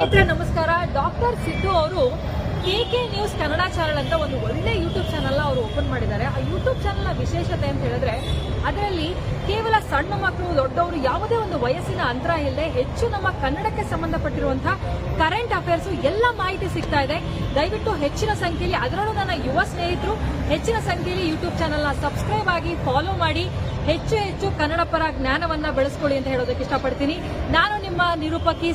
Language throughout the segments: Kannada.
ನಮಸ್ಕಾರ. ಡಾಕ್ಟರ್ ಸಿದ್ದು ಅವರು KK ನ್ಯೂಸ್ ಕನ್ನಡ ಚಾನೆಲ್ ಅಂತ ಒಂದು ಒಳ್ಳೆ ಯೂಟ್ಯೂಬ್ ಚಾನೆಲ್ ಅವರು ಓಪನ್ ಮಾಡಿದ್ದಾರೆ. ಆ ಯೂಟ್ಯೂಬ್ ಚಾನೆಲ್ನ ವಿಶೇಷತೆ ಅಂತ ಹೇಳಿದ್ರೆ ಅದರಲ್ಲಿ ಕೇವಲ ಸಣ್ಣ ಮಕ್ಕಳು ದೊಡ್ಡವರು ಯಾವುದೇ ಒಂದು ವಯಸ್ಸಿನ ಅಂತರ ಇಲ್ಲದೆ ಹೆಚ್ಚು ನಮ್ಮ ಕನ್ನಡಕ್ಕೆ ಸಂಬಂಧಪಟ್ಟಿರುವಂತಹ ಕರೆಂಟ್ ಅಫೇರ್ಸ್ ಎಲ್ಲ ಮಾಹಿತಿ ಸಿಗ್ತಾ ಇದೆ. ದಯವಿಟ್ಟು ಹೆಚ್ಚಿನ ಸಂಖ್ಯೆಯಲ್ಲಿ, ಅದರಲ್ಲೂ ನನ್ನ ಯುವ ಸ್ನೇಹಿತರು ಹೆಚ್ಚಿನ ಸಂಖ್ಯೆಯಲ್ಲಿ ಯೂಟ್ಯೂಬ್ ಚಾನೆಲ್ನ ಸಬ್ಸ್ಕ್ರೈಬ್ ಆಗಿ ಫಾಲೋ ಮಾಡಿ ಹೆಚ್ಚು ಹೆಚ್ಚು ಕನ್ನಡ ಪರ ಜ್ಞಾನವನ್ನ ಬೆಳೆಸ್ಕೊಳ್ಳಿ ಅಂತ ಹೇಳೋದಕ್ಕೆ ಇಷ್ಟಪಡ್ತೀನಿ. ನಾನು ನಿಮ್ಮ ನಿರೂಪಕಿ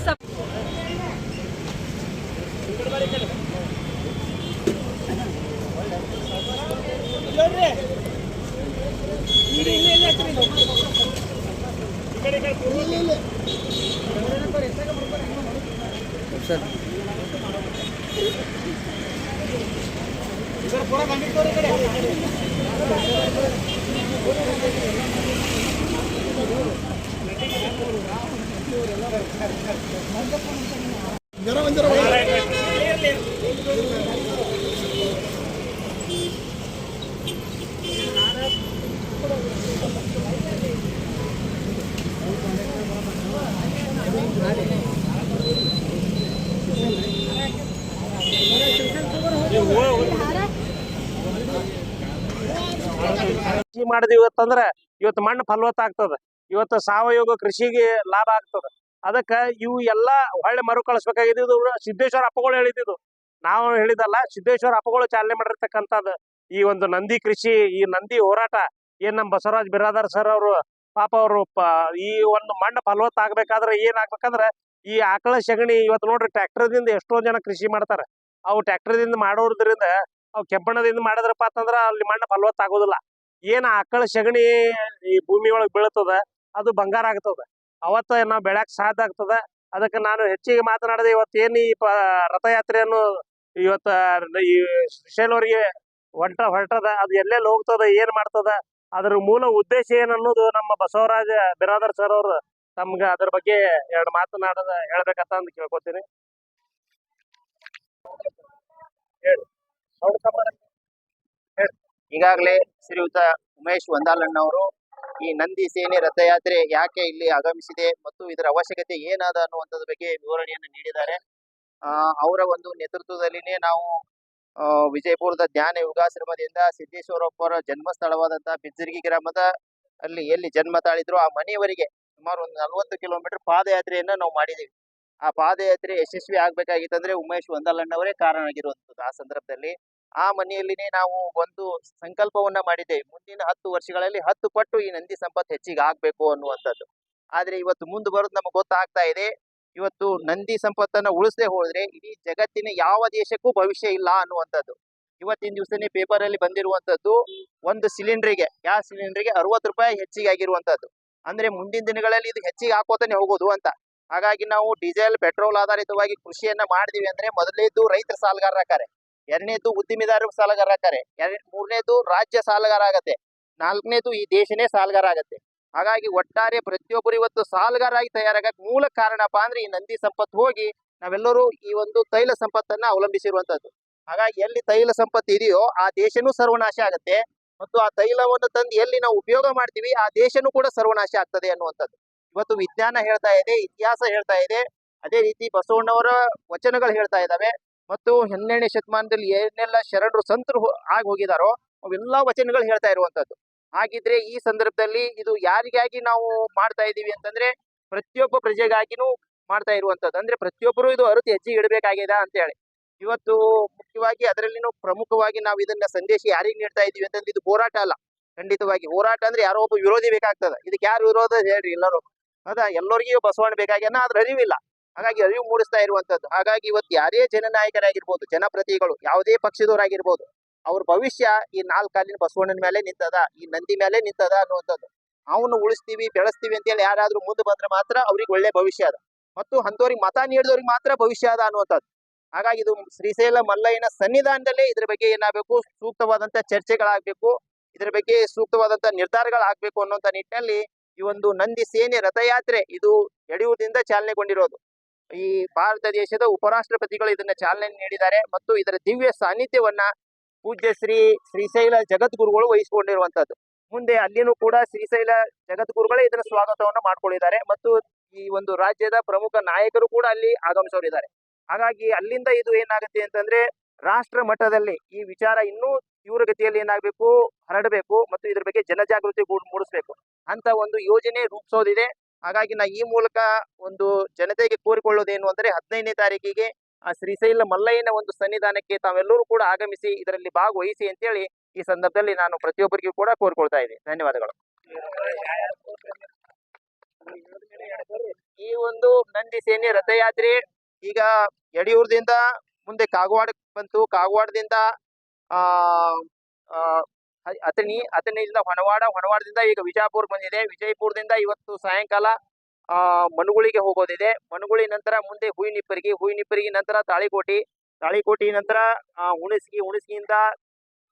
ಕೃಷಿ ಮಾಡಿದ್ವಿ ಇವತ್ತಂದ್ರ ಇವತ್ತು ಮಣ್ಣು ಫಲವತ್ತಾಗ್ತದ. ಇವತ್ತು ಸಾವಯವ ಕೃಷಿಗೆ ಲಾಭ ಆಗ್ತದ. ಅದಕ್ಕ ಇವು ಎಲ್ಲಾ ಹೊಳ್ಳೆ ಮರುಕಳಿಸ್ಬೇಕಾಗಿದೆ. ಇದು ಸಿದ್ದೇಶ್ವರ ಅಪ್ಪಗಳು ಹೇಳಿದ್ದು, ನಾವು ಹೇಳಿದಲ್ಲ. ಸಿದ್ದೇಶ್ವರ ಅಪ್ಪಗಳು ಚಾಲನೆ ಮಾಡಿರ್ತಕ್ಕಂಥದ್ದು ಈ ಒಂದು ನಂದಿ ಕೃಷಿ, ಈ ನಂದಿ ಹೋರಾಟ ಏನ್ ನಮ್ ಬಸವರಾಜ್ ಬಿರಾದಾರ್ ಸರ್ ಅವರು ಪಾಪ ಅವರು ಈ ಒಂದು ಮಣ್ಣು ಫಲವತ್ತಾಗ್ಬೇಕಾದ್ರೆ ಏನ್ ಆಗ್ಬೇಕಂದ್ರ ಈ ಆಕಳ ಸಗಣಿ ಇವತ್ತು ನೋಡ್ರಿ ಟ್ರ್ಯಾಕ್ಟರ್ದಿಂದ ಎಷ್ಟೋ ಜನ ಕೃಷಿ ಮಾಡ್ತಾರ. ಅವು ಟ್ರ್ಯಾಕ್ಟರ್ದಿಂದ ಮಾಡೋದ್ರಿಂದ ಅವು ಕೆಬ್ಬಣದಿಂದ ಮಾಡಿದ್ರಪ್ಪ ಅಂತಂದ್ರ ಅಲ್ಲಿ ಮಣ್ಣು ಫಲವತ್ತಾಗೋದಿಲ್ಲ. ಏನ್ ಆಕಳ ಸಗಣಿ ಈ ಭೂಮಿ ಒಳಗ್ ಬೀಳ್ತದ ಅದು ಬಂಗಾರ ಆಗ್ತದ. ಅವತ್ತ ನಾವ್ ಬೆಳ್ಯಾಕ್ ಸಾಧ್ಯ ಆಗ್ತದ. ಅದಕ್ಕೆ ನಾನು ಹೆಚ್ಚಿಗೆ ಮಾತನಾಡದೆ ಇವತ್ತೇನ್ ಈ ರಥಯಾತ್ರೆಯನ್ನು ಇವತ್ತ ಈ ಶ್ರೀಶೈಲವರಿಗೆ ಹೊರಟದ, ಅದು ಎಲ್ಲೆಲ್ಲಿ ಹೋಗ್ತದ, ಏನ್ ಮಾಡ್ತದ, ಅದ್ರ ಮೂಲ ಉದ್ದೇಶ ಏನ್ ಅನ್ನೋದು ನಮ್ಮ ಬಸವರಾಜ ಬಿರಾದರ್ ಸರ್ ಅವರು ತಮ್ಗ ಅದ್ರ ಬಗ್ಗೆ ಎರಡು ಮಾತನಾಡದ ಹೇಳ್ಬೇಕಂತ ಅಂದ್ ಕೇಳ್ಕೊತೀನಿ. ಈಗಾಗಲೇ ಶ್ರೀಯುತ ಉಮೇಶ್ ವಂದಾಲಣ್ಣವರು ಈ ನಂದಿ ಸೇನೆ ರಥಯಾತ್ರೆ ಯಾಕೆ ಇಲ್ಲಿ ಆಗಮಿಸಿದೆ ಮತ್ತು ಇದರ ಅವಶ್ಯಕತೆ ಏನಾದ ಅನ್ನುವಂಥದ್ರ ಬಗ್ಗೆ ವಿವರಣೆಯನ್ನು ನೀಡಿದ್ದಾರೆ. ಅವರ ಒಂದು ನೇತೃತ್ವದಲ್ಲಿನೇ ನಾವು ವಿಜಯಪುರದ ಜ್ಞಾನ ಯೋಗಾಶ್ರಮದಿಂದ ಸಿದ್ದೇಶ್ವರಪ್ಪರ ಜನ್ಮಸ್ಥಳವಾದಂತಹ ಬಿಜ್ಜರ್ಗಿ ಗ್ರಾಮದ ಎಲ್ಲಿ ಜನ್ಮ ತಾಳಿದ್ರು ಆ ಮನೆಯವರೆಗೆ ಸುಮಾರು ಒಂದು 40 ಕಿಲೋಮೀಟರ್ ಪಾದಯಾತ್ರೆಯನ್ನ ನಾವು ಮಾಡಿದೀವಿ. ಆ ಪಾದಯಾತ್ರೆ ಯಶಸ್ವಿ ಆಗ್ಬೇಕಾಗಿತ್ತಂದ್ರೆ ಉಮೇಶ್ ವಂದಾಲಣ್ಣವರೇ ಕಾರಣ ಆಗಿರುವಂತದ್ದು. ಆ ಸಂದರ್ಭದಲ್ಲಿ ಆ ಮನೆಯಲ್ಲಿನೇ ನಾವು ಒಂದು ಸಂಕಲ್ಪವನ್ನ ಮಾಡಿದ್ದೇವೆ, ಮುಂದಿನ 10 ವರ್ಷಗಳಲ್ಲಿ 10 ಪಟ್ಟು ಈ ನಂದಿ ಸಂಪತ್ತು ಹೆಚ್ಚಿಗೆ ಆಗ್ಬೇಕು ಅನ್ನುವಂಥದ್ದು. ಆದ್ರೆ ಇವತ್ತು ಮುಂದೆ ಬರೋದು ನಮಗೆ ಗೊತ್ತಾಗ್ತಾ ಇದೆ. ಇವತ್ತು ನಂದಿ ಸಂಪತ್ತನ್ನ ಉಳಿಸದೆ ಹೋದ್ರೆ ಇಡೀ ಜಗತ್ತಿನ ಯಾವ ದೇಶಕ್ಕೂ ಭವಿಷ್ಯ ಇಲ್ಲ ಅನ್ನುವಂಥದ್ದು. ಇವತ್ತಿನ ದಿವಸನೇ ಪೇಪರ್ ಅಲ್ಲಿ ಬಂದಿರುವಂತದ್ದು, ಒಂದು ಸಿಲಿಂಡರ್ಗೆ ಗ್ಯಾಸ್ ಸಿಲಿಂಡರ್ಗೆ 60 ರೂಪಾಯಿ ಹೆಚ್ಚಿಗೆ ಆಗಿರುವಂತದ್ದು. ಅಂದ್ರೆ ಮುಂದಿನ ದಿನಗಳಲ್ಲಿ ಇದು ಹೆಚ್ಚಿಗೆ ಹಾಕೋತಾನೆ ಹೋಗೋದು ಅಂತ. ಹಾಗಾಗಿ ನಾವು ಡೀಸೆಲ್ ಪೆಟ್ರೋಲ್ ಆಧಾರಿತವಾಗಿ ಕೃಷಿಯನ್ನ ಮಾಡಿದಿವಿ ಅಂದ್ರೆ ಮೊದಲನೇದು ರೈತರ ಸಾಲಗಾರ ಆಕಾರೆ, ಎರಡನೇದು ಉದ್ದಿಮೆದಾರರು ಸಾಲಗಾರ ಆಕಾರೆ, ಮೂರನೇದು ರಾಜ್ಯ ಸಾಲಗಾರ ಆಗತ್ತೆ, ನಾಲ್ಕನೇದು ಈ ದೇಶನೇ ಸಾಲಗಾರ ಆಗತ್ತೆ. ಹಾಗಾಗಿ ಒಟ್ಟಾರೆ ಪ್ರತಿಯೊಬ್ಬರು ಇವತ್ತು ಸಾಲಗಾರಾಗಿ ತಯಾರಾಗಕ್ಕೆ ಮೂಲ ಕಾರಣಪ್ಪ ಅಂದ್ರೆ ಈ ನಂದಿ ಸಂಪತ್ತು ಹೋಗಿ ನಾವೆಲ್ಲರೂ ಈ ಒಂದು ತೈಲ ಸಂಪತ್ತನ್ನ ಅವಲಂಬಿಸಿರುವಂತದ್ದು. ಹಾಗಾಗಿ ಎಲ್ಲಿ ತೈಲ ಸಂಪತ್ತು ಇದೆಯೋ ಆ ದೇಶನೂ ಸರ್ವನಾಶ ಆಗತ್ತೆ, ಮತ್ತು ಆ ತೈಲವನ್ನು ತಂದು ಎಲ್ಲಿ ನಾವು ಉಪಯೋಗ ಮಾಡ್ತೀವಿ ಆ ದೇಶನೂ ಕೂಡ ಸರ್ವನಾಶ ಆಗ್ತದೆ ಅನ್ನುವಂಥದ್ದು ಇವತ್ತು ವಿಜ್ಞಾನ ಹೇಳ್ತಾ ಇದೆ, ಇತಿಹಾಸ ಹೇಳ್ತಾ ಇದೆ. ಅದೇ ರೀತಿ ಬಸವಣ್ಣವರ ವಚನಗಳು ಹೇಳ್ತಾ ಇದ್ದಾವೆ. ಮತ್ತು 12ನೇ ಶತಮಾನದಲ್ಲಿ ಏನೆಲ್ಲ ಶರಣರು ಸಂತರು ಆಗಿ ಹೋಗಿದಾರೋ ಅವೆಲ್ಲಾ ವಚನಗಳು ಹೇಳ್ತಾ ಇರುವಂತದ್ದು. ಹಾಗಿದ್ರೆ ಈ ಸಂದರ್ಭದಲ್ಲಿ ಇದು ಯಾರಿಗಾಗಿ ನಾವು ಮಾಡ್ತಾ ಇದೀವಿ ಅಂತಂದ್ರೆ ಪ್ರತಿಯೊಬ್ಬ ಪ್ರಜೆಗಾಗಿನೂ ಮಾಡ್ತಾ ಇರುವಂತದ್ದು. ಅಂದ್ರೆ ಪ್ರತಿಯೊಬ್ಬರು ಇದು ಅರಿತು ಹೆಜ್ಜೆ ಇಡಬೇಕಾಗಿದೆ ಅಂತ ಹೇಳಿ ಇವತ್ತು ಮುಖ್ಯವಾಗಿ ಅದರಲ್ಲಿನೂ ಪ್ರಮುಖವಾಗಿ ನಾವು ಇದನ್ನ ಸಂದೇಶ ಯಾರಿಗೆ ನೀಡ್ತಾ ಇದೀವಿ ಅಂತಂದ್ರೆ ಇದು ಹೋರಾಟ ಅಲ್ಲ. ಖಂಡಿತವಾಗಿ ಹೋರಾಟ ಅಂದ್ರೆ ಯಾರೋ ಒಬ್ಬ ವಿರೋಧಿ ಬೇಕಾಗ್ತದ. ಇದಕ್ಕೆ ಯಾರು ವಿರೋಧ ಹೇಳ್ರಿ, ಎಲ್ಲರೂ ಹೌದಾ, ಎಲ್ಲರಿಗೂ ಬಸವಣ್ಣ ಬೇಕಾಗ್ಯಾನ, ಆದ್ರೆ ಅರಿವಿಲ್ಲ. ಹಾಗಾಗಿ ಅರಿವು ಮೂಡಿಸ್ತಾ ಇರುವಂತದ್ದು. ಹಾಗಾಗಿ ಇವತ್ತು ಯಾರೇ ಜನನಾಯಕರಾಗಿರ್ಬೋದು, ಜನಪ್ರತಿಗಳು ಯಾವುದೇ ಪಕ್ಷದವರಾಗಿರ್ಬೋದು, ಅವ್ರ ಭವಿಷ್ಯ ಈ 4 ಕಾಲಿನ ಬಸವಣ್ಣನ ಮೇಲೆ ನಿಂತದ, ಈ ನಂದಿ ಮೇಲೆ ನಿಂತದ ಅನ್ನುವಂಥದ್ದು. ಅವನು ಉಳಿಸ್ತೀವಿ ಬೆಳೆಸ್ತೀವಿ ಅಂತ ಹೇಳಿ ಯಾರಾದ್ರೂ ಮುಂದೆ ಬಂದ್ರೆ ಮಾತ್ರ ಅವ್ರಿಗೆ ಒಳ್ಳೆ ಭವಿಷ್ಯ ಅದ, ಮತ್ತು ಅಂತವ್ರಿಗೆ ಮತ ನೀಡಿದವ್ರಿಗೆ ಮಾತ್ರ ಭವಿಷ್ಯ ಅದ ಅನ್ನುವಂಥದ್ದು. ಹಾಗಾಗಿ ಇದು ಶ್ರೀಶೈಲ ಮಲ್ಲಯ್ಯನ ಸನ್ನಿಧಾನದಲ್ಲೇ ಇದ್ರ ಬಗ್ಗೆ ಏನಾಗಬೇಕು, ಸೂಕ್ತವಾದಂತ ಚರ್ಚೆಗಳಾಗಬೇಕು, ಇದ್ರ ಬಗ್ಗೆ ಸೂಕ್ತವಾದಂತ ನಿರ್ಧಾರಗಳಾಗಬೇಕು ಅನ್ನುವಂತ ನಿಟ್ಟಿನಲ್ಲಿ ಈ ಒಂದು ನಂದಿ ಸೇನೆ ರಥಯಾತ್ರೆ ಇದು ಯಡಿಯೂರದಿಂದ ಚಾಲನೆಗೊಂಡಿರೋದು. ಈ ಭಾರತ ದೇಶದ ಉಪರಾಷ್ಟ್ರಪತಿಗಳು ಇದನ್ನ ಚಾಲನೆ ನೀಡಿದ್ದಾರೆ, ಮತ್ತು ಇದರ ದಿವ್ಯ ಸಾನ್ನಿಧ್ಯವನ್ನ ಪೂಜ್ಯ ಶ್ರೀಶೈಲ ಜಗದ್ಗುರುಗಳು ವಹಿಸಿಕೊಂಡಿರುವಂತದ್ದು. ಮುಂದೆ ಅಲ್ಲಿನೂ ಕೂಡ ಶ್ರೀಶೈಲ ಜಗದ್ಗುರುಗಳೇ ಇದರ ಸ್ವಾಗತವನ್ನು ಮಾಡ್ಕೊಂಡಿದ್ದಾರೆ ಮತ್ತು ಈ ಒಂದು ರಾಜ್ಯದ ಪ್ರಮುಖ ನಾಯಕರು ಕೂಡ ಅಲ್ಲಿ ಆಗಮಿಸೋರಿದ್ದಾರೆ. ಹಾಗಾಗಿ ಅಲ್ಲಿಂದ ಇದು ಏನಾಗುತ್ತೆ ಅಂತಂದ್ರೆ ರಾಷ್ಟ್ರ ಮಟ್ಟದಲ್ಲಿ ಈ ವಿಚಾರ ಇನ್ನೂ ತೀವ್ರಗತಿಯಲ್ಲಿ ಏನಾಗಬೇಕು, ಹರಡಬೇಕು ಮತ್ತು ಇದ್ರ ಬಗ್ಗೆ ಜನಜಾಗೃತಿ ಮೂಡಿಸ್ಬೇಕು ಅಂತ ಒಂದು ಯೋಜನೆ ರೂಪಿಸೋದಿದೆ. ಹಾಗಾಗಿ ನಾ ಈ ಮೂಲಕ ಒಂದು ಜನತೆಗೆ ಕೋರಿಕೊಳ್ಳೋದೇನು ಅಂದ್ರೆ 15ನೇ ತಾರೀಕಿಗೆ ಆ ಶ್ರೀಶೈಲ ಮಲ್ಲಯ್ಯನ ಒಂದು ಸನ್ನಿಧಾನಕ್ಕೆ ತಾವೆಲ್ಲರೂ ಕೂಡ ಆಗಮಿಸಿ ಇದರಲ್ಲಿ ಭಾಗವಹಿಸಿ ಅಂತೇಳಿ ಈ ಸಂದರ್ಭದಲ್ಲಿ ನಾನು ಪ್ರತಿಯೊಬ್ಬರಿಗೂ ಕೂಡ ಕೋರಿಕೊಳ್ತಾ ಇದ್ದೀನಿ. ಧನ್ಯವಾದಗಳು. ಈ ಒಂದು ನಂದಿ ಸೇನೆ ರಥಯಾತ್ರೆ ಈಗ ಯಡಿಯೂರದಿಂದ ಮುಂದೆ ಕಾಗವಾಡಕ್ಕೆ ಬಂತು, ಕಾಗವಾಡದಿಂದ ಅಥಣಿಯಿಂದ ಹೊಣವಾಡದಿಂದ ಈಗ ವಿಜಯಪುರ ಬಂದಿದೆ, ವಿಜಯಪುರದಿಂದ ಇವತ್ತು ಸಾಯಂಕಾಲ ಮನುಗುಳಿಗೆ ಹೋಗೋದಿದೆ, ಮನುಗುಳಿ ನಂತರ ಮುಂದೆ ಹುಯಿನಿಪ್ಪರಿಗೆ ನಂತರ ತಾಳಿಕೋಟಿ ನಂತರ ಹುಣಸಗಿಯಿಂದ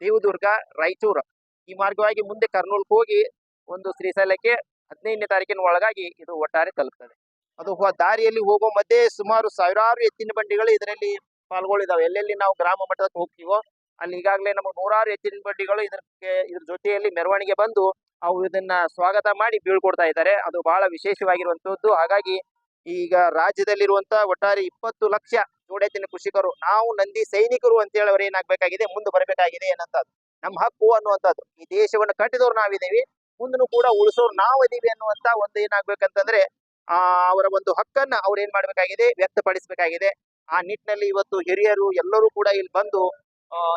ದೇವದುರ್ಗ, ರಾಯಚೂರು ಈ ಮಾರ್ಗವಾಗಿ ಮುಂದೆ ಕರ್ನೂಲ್ಗೆ ಹೋಗಿ ಒಂದು ಶ್ರೀಶೈಲಕ್ಕೆ 15ನೇ ತಾರೀಕಿನ ಒಳಗಾಗಿ ಇದು ಒಟ್ಟಾರೆ ತಲುಪ್ತದೆ. ಅದು ದಾರಿಯಲ್ಲಿ ಹೋಗೋ ಮಧ್ಯೆ ಸುಮಾರು ಸಾವಿರಾರು ಎತ್ತಿನ ಬಂಡಿಗಳು ಇದರಲ್ಲಿ ಪಾಲ್ಗೊಳ್ಳಿದಾವೆ. ಎಲ್ಲೆಲ್ಲಿ ನಾವು ಗ್ರಾಮ ಮಟ್ಟಕ್ಕೆ ಹೋಗ್ತೀವೋ ಅಲ್ಲಿ ಈಗಾಗಲೇ ನಮಗೆ 100 ಎತ್ತಿನ ಬಂಡಿಗಳು ಇದ್ರ ಜೊತೆಯಲ್ಲಿ ಮೆರವಣಿಗೆ ಬಂದು ಅವು ಇದನ್ನ ಸ್ವಾಗತ ಮಾಡಿ ಬೀಳ್ಕೊಡ್ತಾ ಇದ್ದಾರೆ. ಅದು ಬಹಳ ವಿಶೇಷವಾಗಿರುವಂತದ್ದು. ಹಾಗಾಗಿ ಈಗ ರಾಜ್ಯದಲ್ಲಿರುವಂತ ಒಟ್ಟಾರೆ 20 ಲಕ್ಷ ಜೋಡೆತ್ತಿನ ಕೃಷಿಕರು ನಾವು ನಂದಿ ಸೈನಿಕರು ಅಂತೇಳಿ ಅವ್ರು ಏನಾಗಬೇಕಾಗಿದೆ, ಮುಂದೆ ಬರಬೇಕಾಗಿದೆ ಅನ್ನೋಂಥದ್ದು ನಮ್ಮ ಹಕ್ಕು ಅನ್ನುವಂಥದ್ದು. ಈ ದೇಶವನ್ನು ಕಟ್ಟಿದವ್ರು ನಾವಿದ್ದೀವಿ, ಮುಂದೂ ಕೂಡ ಉಳಿಸೋರು ನಾವು ಇದೀವಿ ಅನ್ನುವಂತ ಒಂದು ಏನಾಗ್ಬೇಕಂತಂದ್ರೆ ಅವರ ಒಂದು ಹಕ್ಕನ್ನ ಅವ್ರು ಏನ್ ಮಾಡ್ಬೇಕಾಗಿದೆ, ವ್ಯಕ್ತಪಡಿಸಬೇಕಾಗಿದೆ. ಆ ನಿಟ್ಟಿನಲ್ಲಿ ಇವತ್ತು ಹಿರಿಯರು ಎಲ್ಲರೂ ಕೂಡ ಇಲ್ಲಿ ಬಂದು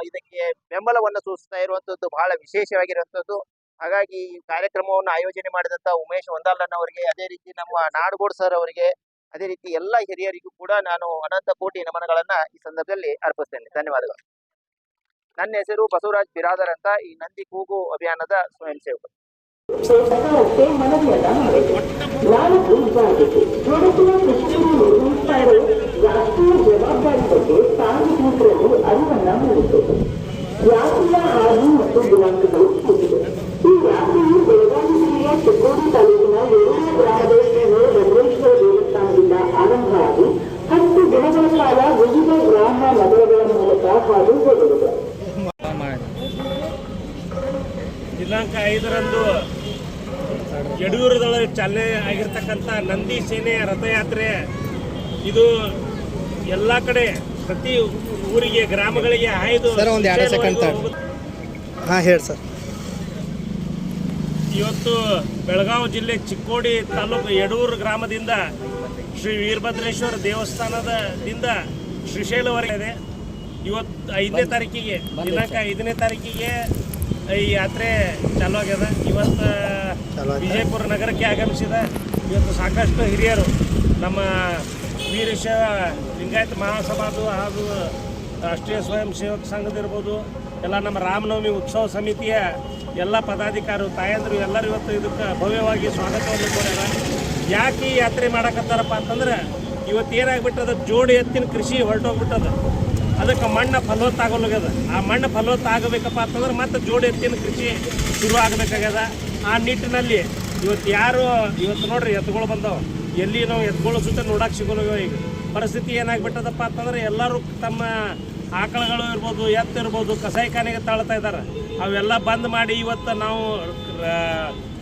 ಇದಕ್ಕೆ ಬೆಂಬಲವನ್ನು ಸೂಚಿಸ್ತಾ ಇರುವಂತದ್ದು ಬಹಳ ವಿಶೇಷವಾಗಿರುವಂತದ್ದು. ಹಾಗಾಗಿ ಈ ಕಾರ್ಯಕ್ರಮವನ್ನು ಆಯೋಜನೆ ಮಾಡಿದಂತ ಉಮೇಶ್ ವಂದಾಲನ್ ಅವರಿಗೆ, ಅದೇ ರೀತಿ ನಮ್ಮ ನಾಡಗೌಡ ಸರ್ ಅವರಿಗೆ, ಅದೇ ರೀತಿ ಎಲ್ಲ ಹಿರಿಯರಿಗೂ ಕೂಡ ನಾನು ಅನಂತ ಕೋಟಿ ನಮನಗಳನ್ನ ಈ ಸಂದರ್ಭದಲ್ಲಿ ಅರ್ಪಿಸ್ತೇನೆ. ಧನ್ಯವಾದಗಳು. ನನ್ನ ಹೆಸರು ಬಸವರಾಜ್ ಬಿರಾದರ್ ಅಂತ, ಈ ನಂದಿ ಕೂಗು ಅಭಿಯಾನದ ಸ್ವಯಂ ಸೇವಕರು. ಸರ್ಕಾರಕ್ಕೆ ಮನವಿಯನ್ನ ಮಾಡಿತು. 4 ಜಾಗೃತಿ ಜೋಡತಿನ ಕೃಷಿಕರು ನಿರ್ವಹಿಸ್ತಾ ಇರೋ ರಾಷ್ಟ್ರೀಯ ಜವಾಬ್ದಾರಿ ಬಗ್ಗೆ ಸಾರ್ವಜನಿಕರಲ್ಲಿ ಅರಿವನ್ನ ಮೂಡಿತು. ಯಾತ್ರೆಯ ಹಾದಿ ಮತ್ತು ದಿನಾಂಕಗಳು ಹೀಗಿದೆ. ಈ ಯಾತ್ರೆಯು ಬೆಳಗಾವಿ ಜಿಲ್ಲೆಯ ಚಿಕ್ಕೋಡಿ ತಾಲೂಕಿನ ಯರೂರು ಗ್ರಾಮದ ಶ್ರೀ ವೆಂಕಟೇಶ್ವರ ದೇವಸ್ಥಾನದಿಂದ ಆರಂಭ ಆಗಿ 10 ದಿನಗಳ ಕಾಲ ವಿವಿಧ ಗ್ರಾಮ ನಗರಗಳ ಮೂಲಕ ಹಾದು ಹೋಗಲಿದೆ. ದಿನಾಂಕ 5ರಂದು ಯಡಿಯೂರದಲ್ಲಿ ಚಾಲನೆ ಆಗಿರ್ತಕ್ಕಂಥ ನಂದಿ ಸೇನೆ ರಥಯಾತ್ರೆ ಇದು ಎಲ್ಲ ಕಡೆ ಪ್ರತಿ ಊರಿಗೆ ಗ್ರಾಮಗಳಿಗೆ ಹಾಯ್ದು ಹೇಳಿ ಸರ್. ಇವತ್ತು ಬೆಳಗಾವಿ ಜಿಲ್ಲೆ ಚಿಕ್ಕೋಡಿ ತಾಲೂಕು ಯಡೂರು ಗ್ರಾಮದಿಂದ ಶ್ರೀ ವೀರಭದ್ರೇಶ್ವರ ದೇವಸ್ಥಾನದಿಂದ ಶ್ರೀಶೈಲವರೆಗೆ ಇದೆ. ಇವತ್ತು 5ನೇ ತಾರೀಕಿಗೆ ದಿನಾಂಕ 5ನೇ ತಾರೀಕಿಗೆ ಈ ಯಾತ್ರೆ ಚಾಲು ಆಗ್ಯದ. ಇವತ್ತು ವಿಜಯಪುರ ನಗರಕ್ಕೆ ಆಗಮಿಸಿದ ಇವತ್ತು ಸಾಕಷ್ಟು ಹಿರಿಯರು ನಮ್ಮ ವೀರಶೈವ ಲಿಂಗಾಯತ ಮಹಾಸಭಾದು ಹಾಗೂ ರಾಷ್ಟ್ರೀಯ ಸ್ವಯಂ ಸೇವಕ ಸಂಘದಿರ್ಬೋದು, ಎಲ್ಲ ನಮ್ಮ ರಾಮನವಮಿ ಉತ್ಸವ ಸಮಿತಿಯ ಎಲ್ಲ ಪದಾಧಿಕಾರಿಗಳು, ತಾಯಂದರು ಎಲ್ಲರೂ ಇವತ್ತು ಇದಕ್ಕೆ ಭವ್ಯವಾಗಿ ಸ್ವಾಗತವನ್ನು ಕೊಡ್ಯಾರ. ಯಾಕೆ ಈ ಯಾತ್ರೆ ಮಾಡಕತ್ತಾರಪ್ಪ ಅಂತಂದ್ರೆ ಇವತ್ತು ಏನಾಗ್ಬಿಟ್ಟದ, ಜೋಡಿ ಎತ್ತಿನ ಕೃಷಿ ಹೊರಟೋಗ್ಬಿಟ್ಟದ. ಅದಕ್ಕೆ ಮಣ್ಣು ಫಲವತ್ತಾಗಲ್ಲಾಗ್ಯದ. ಆ ಮಣ್ಣು ಫಲವತ್ತಾಗಬೇಕಪ್ಪ ಅಂತಂದ್ರೆ ಮತ್ತೆ ಜೋಡಿ ಎತ್ತಿನ ಕೃಷಿ ಶುರು ಆಗಬೇಕಾಗ್ಯದ. ಆ ನಿಟ್ಟಿನಲ್ಲಿ ಇವತ್ತು ನೋಡ್ರಿ ಎತ್ತುಗಳು ಬಂದವು, ಎಲ್ಲಿ ನಾವು ಎತ್ತುಗಳು ಸುತ್ತ ನೋಡಕ್ಕೆ ಸಿಗೋಲ್ಲ. ಈಗ ಪರಿಸ್ಥಿತಿ ಏನಾಗ್ಬಿಟ್ಟದಪ್ಪ ಅಂತಂದ್ರೆ ಎಲ್ಲರೂ ತಮ್ಮ ಆಕಳುಗಳು ಇರ್ಬೋದು, ಎತ್ತಿರ್ಬೋದು ಕಸಾಯಿಖಾನೆಗೆ ತಾಳ್ತಾ ಇದ್ದಾರೆ. ಅವೆಲ್ಲ ಬಂದ್ ಮಾಡಿ ಇವತ್ತು ನಾವು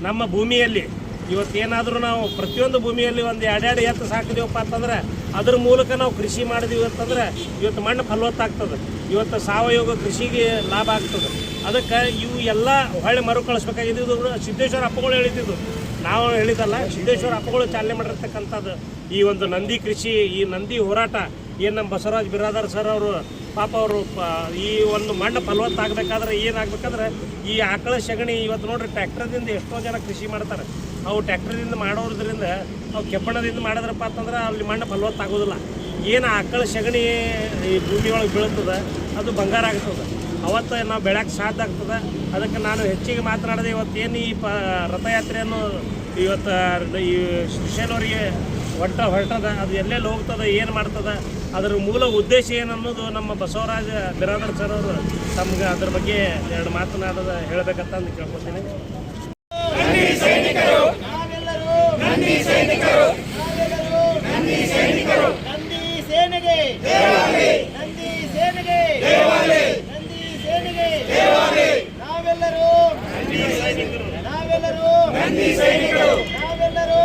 ನಮ್ಮ ಭೂಮಿಯಲ್ಲಿ ಇವತ್ತೇನಾದರೂ ನಾವು ಪ್ರತಿಯೊಂದು ಭೂಮಿಯಲ್ಲಿ ಒಂದು 2 ಎತ್ತು ಸಾಕಿದೀವಪ್ಪ ಅಂತಂದ್ರೆ ಅದ್ರ ಮೂಲಕ ನಾವು ಕೃಷಿ ಮಾಡಿದೀವಿ ಅಂತಂದ್ರೆ ಇವತ್ತು ಮಣ್ಣು ಫಲವತ್ತಾಗ್ತದೆ. ಇವತ್ತು ಸಾವಯವ ಕೃಷಿಗೆ ಲಾಭ ಆಗ್ತದೆ. ಅದಕ್ಕೆ ಇವು ಎಲ್ಲ ಹೊಳ್ಳಿ ಮರುಕಳಿಸ್ಬೇಕಾಗಿದ್ದು ಸಿದ್ದೇಶ್ವರ ಅಪ್ಪಗಳು ಹೇಳಿದ್ದು, ನಾವು ಹೇಳಿದಲ್ಲ. ಸಿದ್ದೇಶ್ವರ ಅಪ್ಪಗಳು ಚಾಲನೆ ಮಾಡಿರ್ತಕ್ಕಂಥದ್ದು ಈ ಒಂದು ನಂದಿ ಕೃಷಿ, ಈ ನಂದಿ ಹೋರಾಟ ಏನು ನಮ್ಮ ಬಸವರಾಜ್ ಬಿರಾದರ್ ಸರ್ ಅವರು ಪಾಪ ಅವರು ಈ ಒಂದು ಮಣ್ಣು ಫಲವತ್ತಾಗಬೇಕಾದ್ರೆ ಏನಾಗಬೇಕಂದ್ರೆ ಈ ಆಕಳ ಸಗಣಿ ಇವತ್ತು ನೋಡ್ರಿ ಟ್ರ್ಯಾಕ್ಟರ್ದಿಂದ ಎಷ್ಟೋ ಜನ ಕೃಷಿ ಮಾಡ್ತಾರೆ. ಅವು ಟ್ರ್ಯಾಕ್ಟರ್ದಿಂದ ಮಾಡೋದ್ರಿಂದ ಅವು ಕೆಬ್ಬಣದಿಂದ ಮಾಡಿದ್ರಪ್ಪ ಅಂತಂದ್ರೆ ಅಲ್ಲಿ ಮಣ್ಣು ಫಲವತ್ತಾಗೋದಿಲ್ಲ. ಏನು ಆಕಳ ಸಗಣಿ ಈ ಭೂಮಿಯೊಳಗೆ ಬೀಳ್ತದೆ ಅದು ಬಂಗಾರ ಆಗ್ತದೆ. ಅವತ್ತು ನಾವು ಬೆಳಕ್ಕೆ ಸಾಧ್ಯ ಆಗ್ತದೆ. ಅದಕ್ಕೆ ನಾನು ಹೆಚ್ಚಿಗೆ ಮಾತನಾಡಿದೆ. ಇವತ್ತೇನು ಈ ರಥಯಾತ್ರೆಯನ್ನು ಇವತ್ತು ಈ ಶ್ರೀಶೈಲವರಿಗೆ ಹೊರಟದ, ಅದು ಎಲ್ಲೆಲ್ಲಿ ಹೋಗ್ತದೆ, ಏನು ಮಾಡ್ತದೆ, ಅದರ ಮೂಲ ಉದ್ದೇಶ ಏನು ಅನ್ನೋದು ನಮ್ಮ ಬಸವರಾಜ ಬಿರಾದರ್ ಸರ್ ಅವರು ತಮ್ಗೆ ಅದ್ರ ಬಗ್ಗೆ 2 ಮಾತನಾಡೋದು ಹೇಳಬೇಕಂತ ಅಂದು ಕೇಳ್ಕೊತೀನಿ. ನಂದಿ ಸೈನಿಕರು, ನಂದಿ ಸೈನಿಕರು, ನಂದಿ ಸೈನಿಕರು, ನಂದಿ ಸೇನೆಗೆ ಜಯವಾಗಲಿ, ನಂದಿ ಸೇನೆಗೆ ಜಯವಾಗಲಿ, ನಂದಿ ಸೇನೆಗೆ ಜಯವಾಗಲಿ. ನಾವೆಲ್ಲರೂ ನಂದಿ ಸೈನಿಕರು. ನಾವೆಲ್ಲರೂ